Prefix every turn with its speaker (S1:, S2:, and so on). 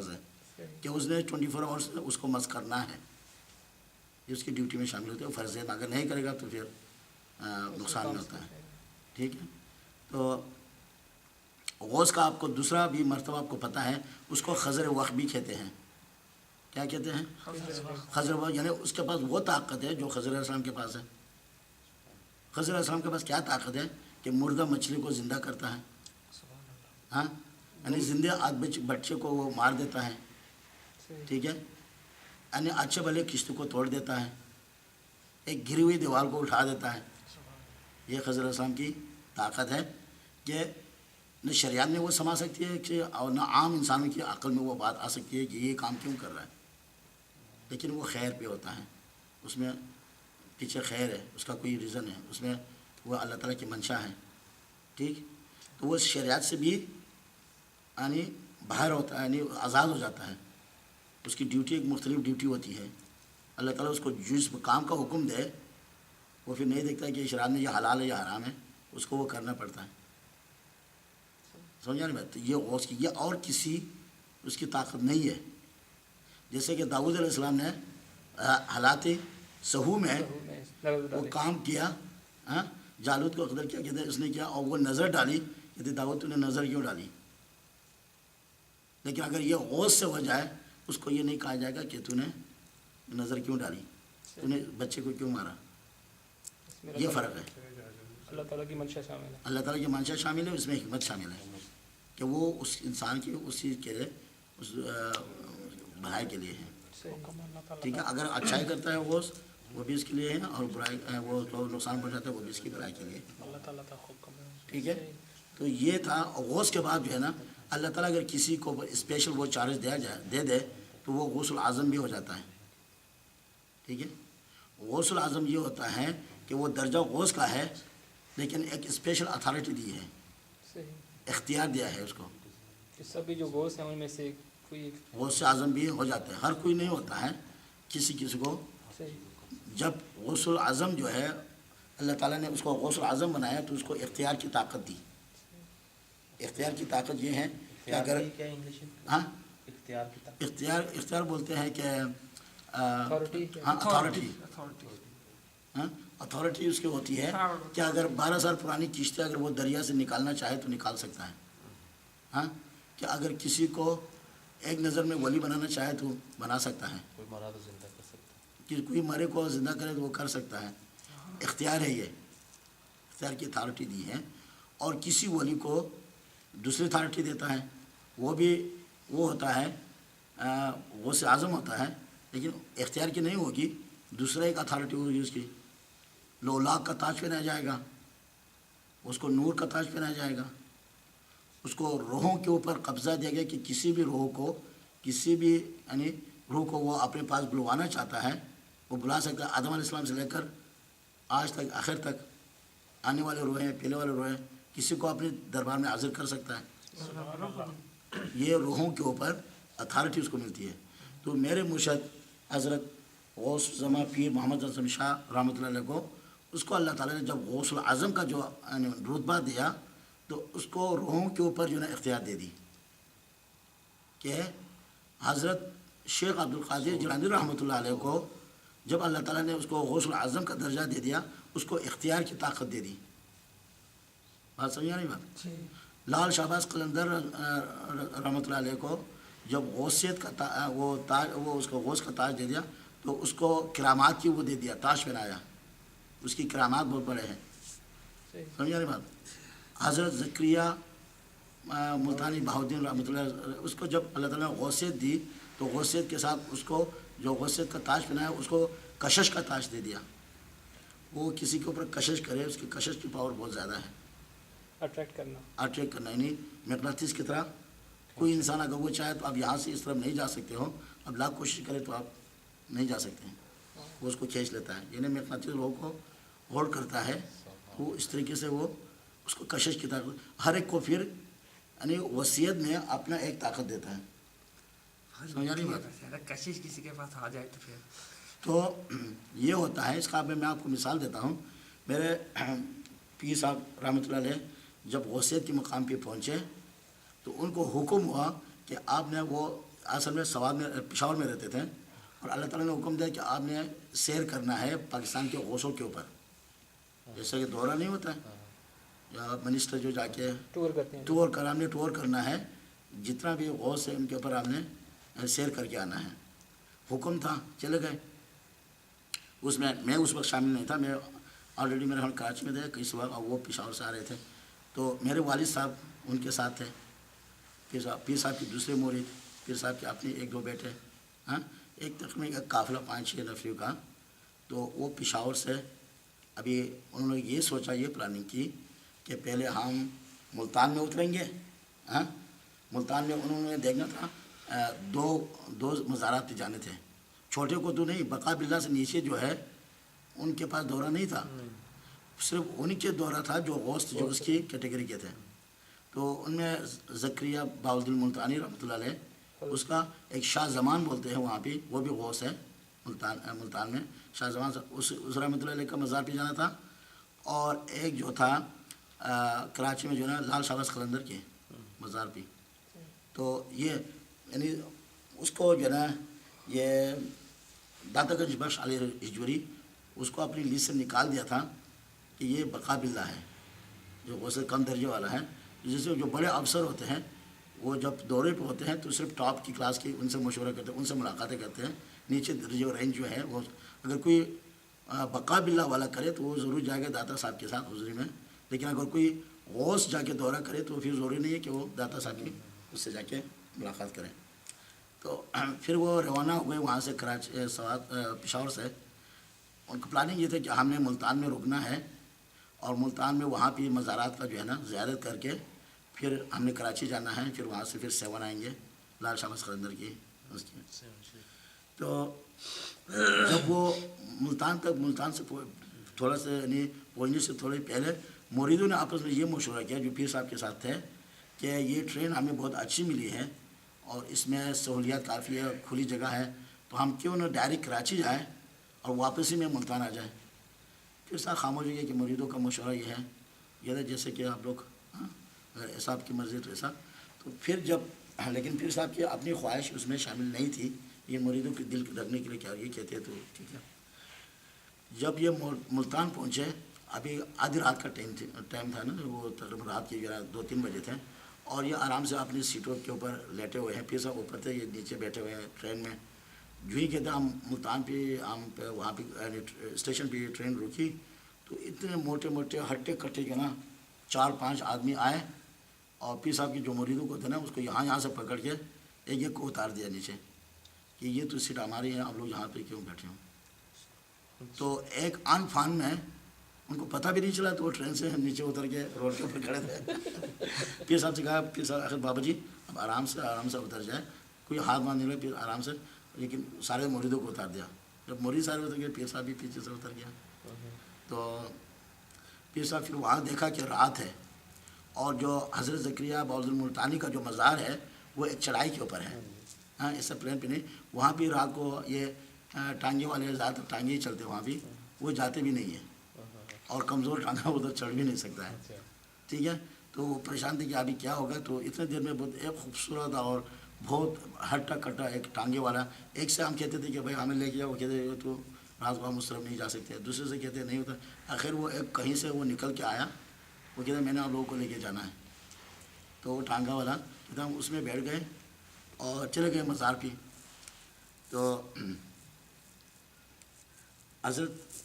S1: فرض ہے کہ اس نے 24 آورس اس کو مس کرنا ہے، یہ اس کی ڈیوٹی میں شامل ہوتے ہیں، فرض ہے، اگر نہیں کرے گا تو پھر نقصان میں ہوتا ہے، ٹھیک ہے۔ تو غوث کا آپ کو دوسرا بھی مرتبہ آپ کو پتہ ہے، اس کو خضر وقت بھی کہتے ہیں۔ کیا کہتے ہیں؟ خضر وقت، یعنی اس کے پاس وہ طاقت ہے جو خضر علیہ السلام کے پاس ہے۔ خضر علیہ السلام کے پاس کیا طاقت ہے کہ مردہ مچھلی کو زندہ کرتا ہے، ہاں، یعنی زندہ بچے کو وہ مار دیتا ہے، ٹھیک ہے، یعنی اچھے بھلے کشتی کو توڑ دیتا ہے، ایک گری ہوئی دیوار کو اٹھا دیتا ہے۔ یہ خضر علیہ السلام کی طاقت ہے کہ نہ شریعت میں وہ سما سکتی ہے کہ اور نہ عام انسانوں کی عقل میں وہ بات آ سکتی ہے کہ یہ کام کیوں کر رہا ہے، لیکن وہ خیر پہ ہوتا ہے، اس میں پیچھے خیر ہے، اس کا کوئی ریزن ہے، اس میں وہ اللہ تعالیٰ کی منشا ہے، ٹھیک۔ تو وہ شریعت سے بھی یعنی باہر ہوتا ہے، یعنی آزاد ہو جاتا ہے، اس کی ڈیوٹی ایک مختلف ڈیوٹی ہوتی ہے۔ اللہ تعالیٰ اس کو جس کام کا حکم دے وہ پھر نہیں دیکھتا کہ شریعت میں یہ حلال ہے یا حرام ہے، اس کو وہ کرنا پڑتا ہے، سمجھا نہیں بات؟ تو یہ غوث کی، یہ اور کسی اس کی طاقت نہیں ہے۔ جیسے کہ داؤد علیہ السلام نے حالات سہو میں وہ کام کیا، ہاں، جالوت کو قتل کیا، کہتے ہیں اس نے کیا، اور وہ نظر ڈالی، کہتے داؤد تو نے نظر کیوں ڈالی؟ لیکن اگر یہ غوث سے ہو جائے اس کو یہ نہیں کہا جائے گا کہ تو نے نظر کیوں ڈالی، تو نے بچے کو کیوں مارا، یہ فرق ہے۔
S2: اللہ تعالیٰ کی منشا شامل ہے،
S1: اللہ تعالیٰ کی منشا شامل ہے، اس میں حکمت شامل ہے کہ وہ اس انسان کی اس چیز کے لیے اس بھلائی کے لیے ہے، ٹھیک ہے۔ اگر اچھائی کرتا ہے غوث وہ بھی اس کے لیے ہے، اور برائی وہ تو نقصان پہنچاتا ہے وہ بھی اس کی بھلائی کے لیے،
S2: اللہ تعالیٰ کا حکم ہے،
S1: ٹھیک ہے۔ تو یہ تھا غوث کے بعد جو ہے نا اللہ تعالیٰ اگر کسی کو اسپیشل وہ چارج دے دے تو وہ غوث العظم بھی ہو جاتا ہے، ٹھیک ہے۔ غوث العظم یہ ہوتا ہے کہ وہ درجہ غوث کا ہے لیکن ایک اسپیشل اتھارٹی دی ہے،
S2: صحیح،
S1: اختیار دیا ہے اس کو،
S2: کہ سبھی جو غوث ہیں ان میں سے کوئی ایک،
S1: غوث اعظم بھی ہو جاتا ہے، ہر کوئی نہیں ہوتا ہے، کسی کو۔
S2: صحیح،
S1: جب غوث العظم جو ہے اللہ تعالیٰ نے اس کو غوث العظم بنایا تو اس کو اختیار کی طاقت دی۔ اختیار کی طاقت یہ ہے کہ اگر ہاں اختیار بولتے ہیں کہ ہاں اتھارٹی اس کی ہوتی ہے کہ اگر 12 سال پرانی کشتی اگر وہ دریا سے نکالنا چاہے تو نکال سکتا ہے، ہاں، کہ اگر کسی کو ایک نظر میں ولی بنانا چاہے تو بنا سکتا ہے، کہ کوئی مرے کو زندہ کرے تو وہ کر سکتا ہے، اختیار ہے، یہ اختیار کی اتھارٹی دی ہے۔ اور کسی ولی کو دوسری اتھارٹی دیتا ہے، وہ بھی وہ ہوتا ہے غوث اعظم ہوتا ہے، لیکن اختیار کی نہیں ہوگی، دوسرا ایک اتھارٹی ہوگی اس کی، لولاک کا تاج پہنایا جائے گا، اس کو نور کا تاج پہنایا جائے گا، اس کو روحوں کے اوپر قبضہ دیا گیا کہ کسی بھی روح کو، کسی بھی یعنی روح کو وہ اپنے پاس بلوانا چاہتا ہے وہ بلا سکتا ہے، آدم علیہ السلام سے لے کر آج تک آخر تک آنے والے روحیں، پہلے والے روحیں، کسی کو اپنے دربار میں حاضر کر سکتا ہے، یہ روحوں کے اوپر اتھارٹی اس کو ملتی ہے۔ تو میرے مرشد حضرت غوث زماں پیر محمد اعظم شاہ رحمۃ اللہ علیہ کو، اس کو اللہ تعالیٰ نے جب غوث العظم کا جو رتبہ دیا تو اس کو روحوں کے اوپر جو ہے نا اختیار دے دی کہ حضرت شیخ عبد القادر جیلانی رحمۃ اللہ علیہ کو جب اللہ تعالیٰ نے اس کو غوث العظم کا درجہ دے دیا اس کو اختیار کی طاقت دے دی، بات سمجھا نہیں بات؟ لال شہباز قلندر رحمۃ اللہ علیہ کو جب غوثیت کا وہ اس کو غوث کا تاج دے دیا تو اس کو کرامات کی وہ دے دیا، تاج پہنایا، اس کی کرامات بہت بڑے ہیں، سمجھا نہیں بات؟ حضرت زکریا ملتانی بہاؤدین رحمۃ اللہ اس کو جب اللہ تعالیٰ نے غوثیت دی تو غوثیت کے ساتھ اس کو جو غوثیت کا تاج پہنایا اس کو کشش کا تاج دے دیا، وہ کسی کے اوپر کشش کرے اس کی کشش کی پاور بہت زیادہ ہے،
S2: اٹریکٹ کرنا،
S1: یعنی مقناطیس کی طرح کوئی انسان اگر وہ چاہے تو آپ یہاں سے اس طرف نہیں جا سکتے ہو، اب لاکھ کوشش کرے تو آپ نہیں جا سکتے ہیں، وہ اس کو کھینچ لیتا ہے، یعنی مقناطیس لوگوں کو ہولڈ کرتا ہے، وہ اس طریقے سے وہ اس کو کشش کی طاقت ہر ایک کو پھر یعنی وصیت میں اپنا ایک طاقت دیتا ہے، سمجھا نہیں بات؟
S3: کشش کسی کے پاس آ جائے تو پھر
S1: تو یہ ہوتا ہے، اس کا میں آپ کو مثال دیتا ہوں، میرے پیر صاحب رحمۃ اللہ علیہ جب غوثیت کے مقام پہ پہنچے تو ان کو حکم ہوا کہ آپ نے وہ اصل میں سوات میں پشاور میں رہتے تھے اور اللہ تعالیٰ نے حکم دیا کہ آپ نے سیر کرنا ہے پاکستان کے غوثوں کے اوپر، جیسا کہ دورہ نہیں ہوتا ہے یا منسٹر جو جا کے
S2: ٹور کرتے ہیں.
S1: ٹور کر، ہم نے ٹور کرنا ہے، جتنا بھی غوث ہے ان کے اوپر ہم نے سیر کر کے آنا ہے. حکم تھا، چلے گئے. اس میں اس وقت شامل نہیں تھا، میں آلریڈی میرے ہم کراچی میں تھے کس وقت، اور وہ پشاور سے آ رہے تھے. تو میرے والد صاحب ان کے ساتھ تھے، پیر صاحب کے دوسرے مرید، پیر صاحب کے اپنے 1-2 بیٹے، ہاں، ایک تقریباً ایک قافلہ 5-6 نفریوں کا. تو وہ پشاور سے ابھی انہوں نے یہ سوچا، یہ پلاننگ کی کہ پہلے ہم ملتان میں اتریں گے. ہاں، ملتان میں انہوں نے دیکھنا تھا، دو مزارات پہ جانے تھے. چھوٹے کو تو نہیں، بقا باللہ سے نیچے جو ہے ان کے پاس دورہ نہیں تھا، صرف انہی کے دورہ تھا جو غوث جو اس کی کیٹیگری کے تھے. تو ان میں زکریہ باؤلدین ملتانی رحمۃ اللہ علیہ، اس کا ایک شاہ زمان بولتے ہیں وہاں پہ، وہ بھی غوث ہے ملتان میں. شاہ زمان اس رحمۃ اللہ علیہ کا مزار پہ جانا تھا. اور ایک جو تھا کراچی میں جو ہے نا لال شہباز قلندر کے مزار پہ. تو یہ یعنی اس کو جو ہے نا یہ داتا گنج بخش علی ہجوری اس کو اپنی لیسٹ سے نکال دیا تھا کہ یہ بقا باللہ ہے جو غوث کم درجے والا ہے. جیسے جو بڑے افسر ہوتے ہیں وہ جب دورے پہ ہوتے ہیں تو صرف ٹاپ کی کلاس کی ان سے مشورہ کرتے ہیں، ان سے ملاقاتیں کرتے ہیں. نیچے درجے رینج جو ہے وہ اگر کوئی بقا باللہ والا کرے تو وہ ضرور جائے گا داتا صاحب کے ساتھ حضوری میں. لیکن اگر کوئی غوث جا کے دورہ کرے تو پھر ضروری نہیں ہے کہ وہ داتا صاحب کی اس سے جا کے ملاقات کریں. تو پھر وہ روانہ ہوئے وہاں سے کراچی سوات پشاور سے. ان کا پلاننگ یہ تھا کہ ہم نے ملتان میں رکنا ہے اور ملتان میں وہاں پہ مزارات کا جو ہے نا زیارت کر کے پھر ہم نے کراچی جانا ہے. پھر وہاں سے پھر 7 آئیں گے لال شہباز قلندر کی اس کی. تو جب وہ ملتان سے تھوڑا سا یعنی پہنچنے سے تھوڑے پہلے مریدوں نے آپس میں یہ مشورہ کیا جو پیر صاحب کے ساتھ تھے کہ یہ ٹرین ہمیں بہت اچھی ملی ہے اور اس میں سہولیات کافی ہے، کھلی جگہ ہے، تو ہم کیوں نہ ڈائریکٹ کراچی جائیں اور واپسی میں ملتان آ جائیں. پھر صاحب خاموش ہو گیا کہ مریدوں کا مشورہ یہ ہے، یہ ہے جیسے کہ آپ لوگ ایسا آپ کی مرضی تو ایسا. تو پھر لیکن پھر صاحب کی اپنی خواہش اس میں شامل نہیں تھی، یہ مریدوں کے دل رکھنے کے لیے کیا یہ کہتے ہیں تو ٹھیک ہے. جب یہ ملتان پہنچے، ابھی آدھی رات کا ٹائم تھا نا، وہ تقریباً رات کے 2-3 بجے تھے اور یہ آرام سے اپنی سیٹوں کے اوپر لیٹے ہوئے ہیں. پھر صاحب اوپر تھے، یہ نیچے بیٹھے ہوئے ہیں ٹرین میں. جو ہی کہتے ہیں ہم ملتان پہ وہاں پہ اسٹیشن پہ ٹرین رکی تو اتنے موٹے موٹے ہٹے کٹے کے نا 4-5 آدمی آئے اور پیر صاحب کی جو مریدوں کو تھے نا اس کو یہاں سے پکڑ کے ایک کو اتار دیا نیچے کہ یہ تو سیٹ ہماری ہے، آپ لوگ یہاں پہ کیوں بیٹھے ہوں. تو ایک آن فان میں ان کو پتہ بھی نہیں چلا تو وہ ٹرین سے نیچے اتر کے روڈ کے اوپر کھڑے تھے. پیر صاحب سے کہا، پیر صاحب آخر بابا جی اب آرام سے اتر جائے، کوئی ہاتھ مان نہیں لے، پھر آرام سے. لیکن سارے مریدوں کو اتار دیا. جب مرید سارے اتر گئے پیر صاحب بھی پیچھے سے اتر گیا. تو پیر صاحب پھر وہاں دیکھا کہ رات ہے اور جو حضرت زکریہ باؤلدین ملتانی کا جو مزار ہے وہ ایک چڑھائی کے اوپر ہے. ہاں، ایسا پلین پہ نہیں. وہاں بھی رات کو یہ ٹانگے والے زیادہ تر ٹانگے ہی چلتے وہاں بھی، وہ جاتے بھی نہیں ہیں اور کمزور ٹانگا ادھر چڑھ بھی نہیں سکتا ہے. ٹھیک ہے. تو وہ پریشان تھے کہ ابھی کیا ہوگا. تو اتنے دیر میں بہت ایک خوبصورت اور بہت ہٹا کٹا ایک ٹانگے والا، ایک سے ہم کہتے تھے کہ بھائی ہمیں لے کے وہ کہتے ہیں تو رات کو ہم اس طرف نہیں جا سکتے، دوسرے سے کہتے نہیں ہوتا. آخر وہ ایک کہیں سے وہ نکل کے آیا، وہ کہتے میں نے آپ لوگوں کو لے کے جانا ہے. تو وہ ٹانگا والا کہتا ہم اس میں بیٹھ گئے اور چلے گئے مزار پہ. تو حضرت